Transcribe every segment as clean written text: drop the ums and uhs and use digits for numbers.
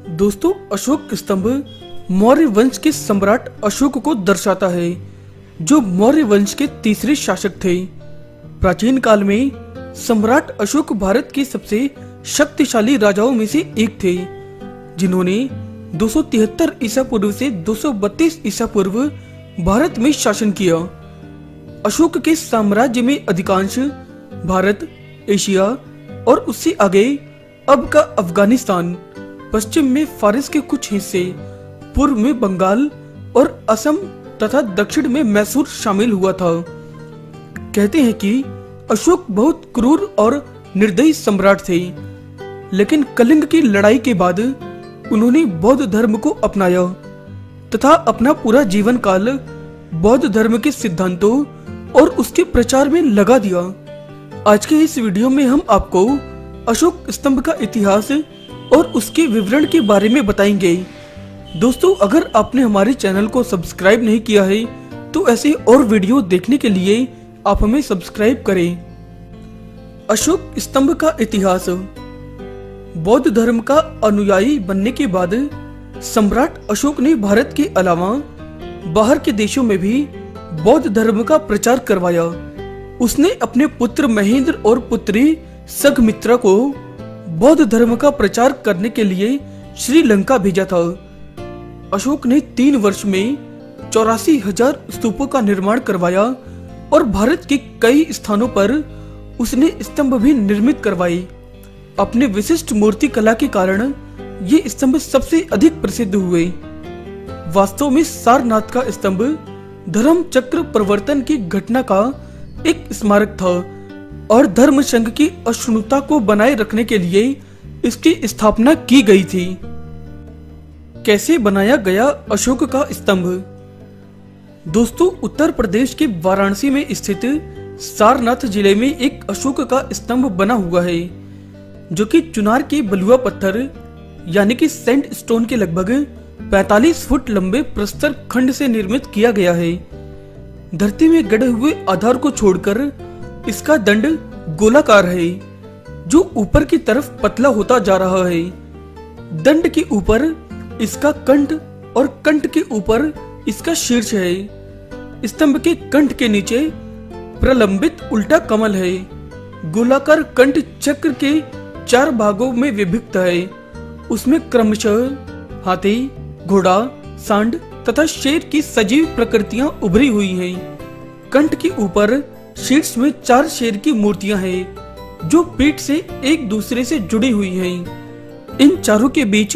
दोस्तों, अशोक स्तंभ मौर्य वंश के सम्राट अशोक को दर्शाता है, जो मौर्य वंश के तीसरे शासक थे। प्राचीन काल में सम्राट अशोक भारत के सबसे शक्तिशाली राजाओं में से एक थे, जिन्होंने 273 ईसा पूर्व से 232 ईसा पूर्व भारत में शासन किया। अशोक के साम्राज्य में अधिकांश भारत, एशिया और उससे आगे अब का अफगानिस्तान, पश्चिम में फारिस के कुछ हिस्से, पूर्व में बंगाल और असम तथा दक्षिण में मैसूर शामिल हुआ था। कहते हैं कि अशोक बहुत क्रूर और निर्दयी सम्राट थे, लेकिन कलिंग की लड़ाई के बाद उन्होंने बौद्ध धर्म को अपनाया तथा अपना पूरा जीवन काल बौद्ध धर्म के सिद्धांतों और उसके प्रचार में लगा दिया। आज के इस वीडियो में हम आपको अशोक स्तंभ का इतिहास और उसके विवरण के बारे में बताएंगे। दोस्तों, अगर आपने हमारे चैनल को सब्सक्राइब नहीं किया है तो ऐसे और वीडियो देखने के लिए आप हमें सब्सक्राइब करें। अशोक स्तंभ का इतिहास। बौद्ध धर्म का अनुयायी बनने के बाद सम्राट अशोक ने भारत के अलावा बाहर के देशों में भी बौद्ध धर्म का प्रचार करवाया। उसने अपने पुत्र महेंद्र और पुत्री संघमित्रा को बौद्ध धर्म का प्रचार करने के लिए श्रीलंका भेजा था। अशोक ने 3 वर्ष में 84,000 स्तूपों का निर्माण करवाया और भारत के कई स्थानों पर उसने स्तंभ भी निर्मित करवाए। अपने विशिष्ट मूर्ति कला के कारण ये स्तंभ सबसे अधिक प्रसिद्ध हुए। वास्तव में सारनाथ का स्तंभ धर्म चक्र प्रवर्तन की घटना का एक स्मारक था और धर्म संघ की अक्षुण्णता को बनाए रखने के लिए इसकी स्थापना की गई थी। कैसे बनाया गया अशोक का स्तंभ? दोस्तों, उत्तर प्रदेश के वाराणसी में स्थित सारनाथ जिले में एक अशोक का स्तंभ बना हुआ है, जो कि चुनार के बलुआ पत्थर यानी कि सैंड स्टोन के लगभग 45 फुट लंबे प्रस्तर खंड से निर्मित किया गया है। धरती में गड़े हुए आधार को छोड़कर इसका दंड गोलाकार है, जो ऊपर की तरफ पतला होता जा रहा है। दंड के ऊपर इसका कंठ और कंठ के ऊपर इसका शीर्ष है। स्तंभ के कंठ के नीचे प्रलंबित उल्टा कमल है। गोलाकार कंठ चक्र के 4 भागों में विभक्त है। उसमें क्रमशः हाथी, घोड़ा, सांड तथा शेर की सजीव प्रकृतियां उभरी हुई हैं। कंठ के ऊपर शीर्ष में 4 शेर की मूर्तियां हैं, जो पीठ से एक दूसरे से जुड़ी हुई हैं। इन चारों के बीच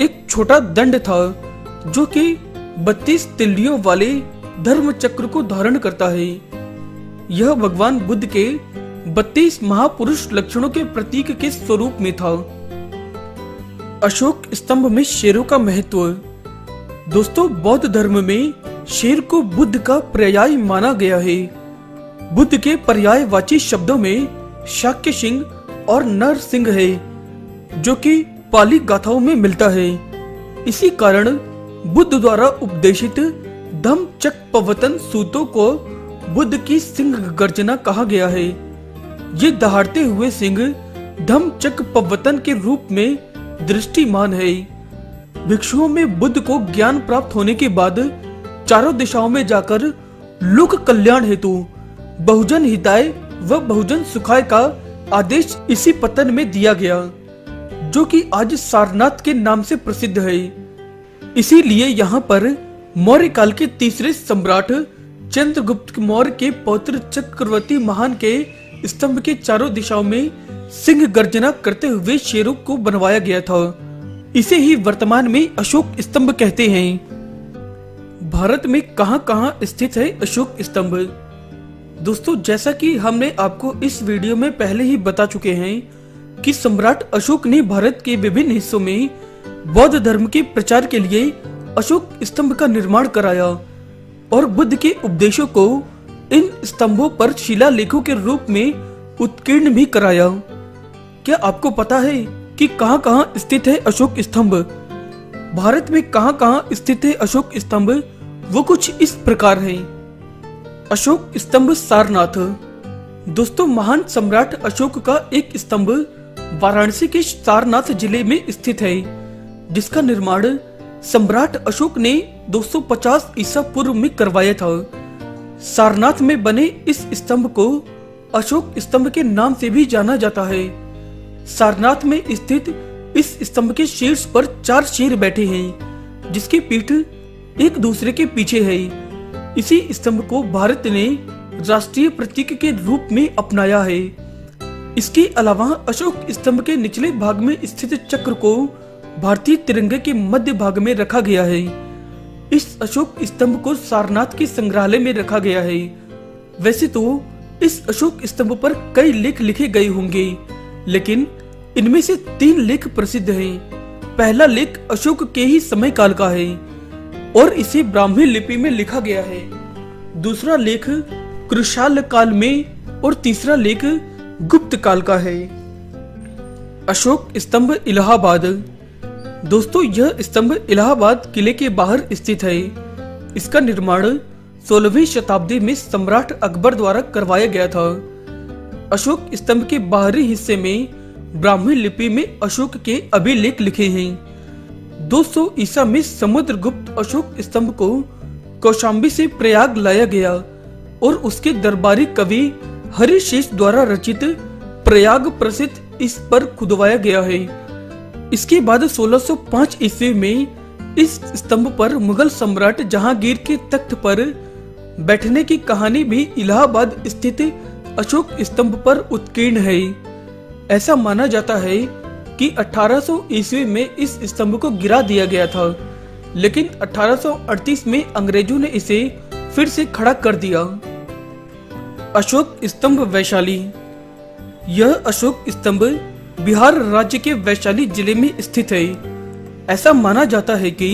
एक छोटा दंड था, जो कि 32 तिल्लियों वाले धर्म चक्र को धारण करता है। यह भगवान बुद्ध के 32 महापुरुष लक्षणों के प्रतीक के स्वरूप में था। अशोक स्तंभ में शेरों का महत्व। दोस्तों, बौद्ध धर्म में शेर को बुद्ध का पर्याय माना गया है। बुद्ध के पर्यायवाची शब्दों में शाक्य सिंह और नर सिंह है, जो कि पाली गाथाओं में मिलता है। इसी कारण बुद्ध द्वारा उपदेशित धम्मचक्कपवतन सूतों को बुद्ध की सिंह गर्जना कहा गया है। ये दहाड़ते हुए सिंह धम्मचक्कपवतन के रूप में दृष्टिमान है। भिक्षुओं में बुद्ध को ज्ञान प्राप्त होने के बाद चारों दिशाओं में जाकर लोक कल्याण हेतु बहुजन हिताय व बहुजन सुखाय का आदेश इसी पतन में दिया गया, जो कि आज सारनाथ के नाम से प्रसिद्ध है। इसीलिए यहाँ पर मौर्य काल के तीसरे सम्राट चंद्रगुप्त मौर्य के पौत्र चक्रवर्ती महान के स्तंभ के चारों दिशाओं में सिंह गर्जना करते हुए शेरों को बनवाया गया था। इसे ही वर्तमान में अशोक स्तंभ कहते हैं। भारत में कहां-कहां स्थित है अशोक स्तंभ? दोस्तों, जैसा कि हमने आपको इस वीडियो में पहले ही बता चुके हैं कि सम्राट अशोक ने भारत के विभिन्न हिस्सों में बौद्ध धर्म के प्रचार के लिए अशोक स्तंभ का निर्माण कराया और बुद्ध के उपदेशों को इन स्तंभों पर शिलालेखों के रूप में उत्कीर्ण भी कराया। क्या आपको पता है कि कहां-कहां स्थित है अशोक स्तंभ? भारत में कहां-कहां स्थित है अशोक स्तंभ? वो कुछ इस प्रकार है। अशोक स्तंभ सारनाथ। दोस्तों, महान सम्राट अशोक का एक स्तंभ वाराणसी के सारनाथ जिले में स्थित है, जिसका निर्माण सम्राट अशोक ने 250 ईसा पूर्व में करवाया था। सारनाथ में बने इस स्तंभ को अशोक स्तंभ के नाम से भी जाना जाता है। सारनाथ में स्थित इस स्तंभ के शीर्ष पर 4 शेर बैठे हैं, जिसकी पीठ एक दूसरे के पीछे है। इसी स्तंभ को भारत ने राष्ट्रीय प्रतीक के रूप में अपनाया है। इसके अलावा अशोक स्तंभ के निचले भाग में स्थित चक्र को भारतीय तिरंगे के मध्य भाग में रखा गया है। इस अशोक स्तंभ को सारनाथ के संग्रहालय में रखा गया है। वैसे तो इस अशोक स्तंभ पर कई लेख लिखे गए होंगे, लेकिन इनमें से 3 लेख प्रसिद्ध हैं। पहला लेख अशोक के ही समय काल का है और इसे ब्राह्मी लिपि में लिखा गया है। दूसरा लेख कृषाल काल में और तीसरा लेख गुप्त काल का है। अशोक स्तंभ इलाहाबाद। दोस्तों, यह स्तंभ इलाहाबाद किले के बाहर स्थित है। इसका निर्माण 16वीं शताब्दी में सम्राट अकबर द्वारा करवाया गया था। अशोक स्तंभ के बाहरी हिस्से में ब्राह्मी लिपि में अशोक के अभिलेख लिखे हैं। 200 ईसा में समुद्रगुप्त अशोक स्तंभ को कौशाम्बी से प्रयाग लाया गया और उसके दरबारी कवि हरिशेष द्वारा रचित प्रयाग प्रसिद्ध इस पर खुदवाया गया है। इसके बाद 1605 ईस्वी में इस स्तंभ पर मुगल सम्राट जहांगीर के तख्त पर बैठने की कहानी भी इलाहाबाद स्थित अशोक स्तंभ पर उत्कीर्ण है। ऐसा माना जाता है कि 1800 ईस्वी में इस स्तंभ को गिरा दिया गया था, लेकिन 1838 में अंग्रेजों ने इसे फिर से खड़ा कर दिया। अशोक स्तंभ वैशाली। यह अशोक स्तंभ बिहार राज्य के वैशाली जिले में स्थित है। ऐसा माना जाता है कि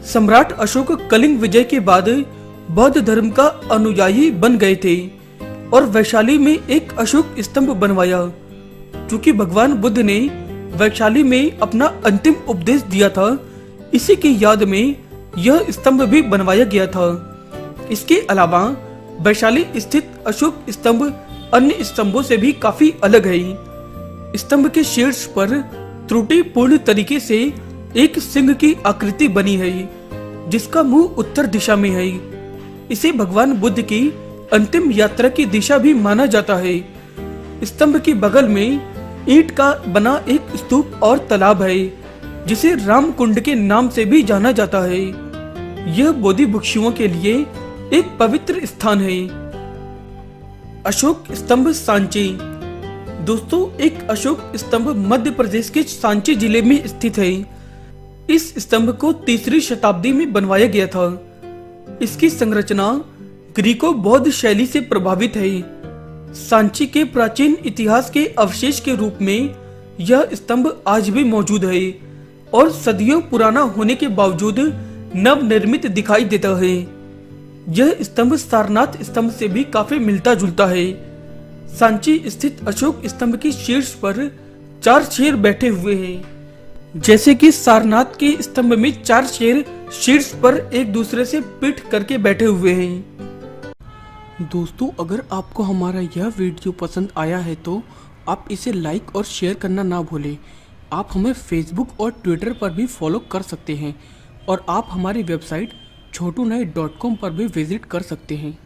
सम्राट अशोक कलिंग विजय के बाद बौद्ध धर्म का अनुयायी बन गए थे और वैशाली में एक अशोक स्तंभ बनवाया। चूंकि भगवान बुद्ध ने वैशाली में अपना अंतिम उपदेश दिया था, इसी की याद में यह स्तंभ भी बनवाया गया था। इसके अलावा वैशाली स्थित अशोक स्तंभ अन्य स्तंभों से भी काफी अलग है। स्तंभ के शीर्ष पर त्रुटिपूर्ण तरीके से एक सिंह की आकृति बनी है, जिसका मुंह उत्तर दिशा में है। इसे भगवान बुद्ध की अंतिम यात्रा की दिशा भी माना जाता है। स्तंभ के बगल में ईंट का बना एक स्तूप और तालाब है, जिसे राम कुंड के नाम से भी जाना जाता है। यह बोधि भिक्षुओं के लिए एक पवित्र स्थान है। अशोक स्तंभ सांची। दोस्तों, एक अशोक स्तंभ मध्य प्रदेश के सांची जिले में स्थित है। इस स्तंभ को 3री शताब्दी में बनवाया गया था। इसकी संरचना ग्रीको बौद्ध शैली से प्रभावित है। सांची के प्राचीन इतिहास के अवशेष के रूप में यह स्तंभ आज भी मौजूद है और सदियों पुराना होने के बावजूद नवनिर्मित दिखाई देता है। यह स्तंभ सारनाथ स्तंभ से भी काफी मिलता जुलता है। सांची स्थित अशोक स्तंभ के शीर्ष पर 4 शेर बैठे हुए हैं। जैसे कि सारनाथ के स्तंभ में 4 शेर शीर्ष पर एक दूसरे से पीठ करके बैठे हुए हैं। दोस्तों, अगर आपको हमारा यह वीडियो पसंद आया है तो आप इसे लाइक और शेयर करना ना भूलें। आप हमें फेसबुक और ट्विटर पर भी फॉलो कर सकते हैं और आप हमारी वेबसाइट chotunai.com पर भी विजिट कर सकते हैं।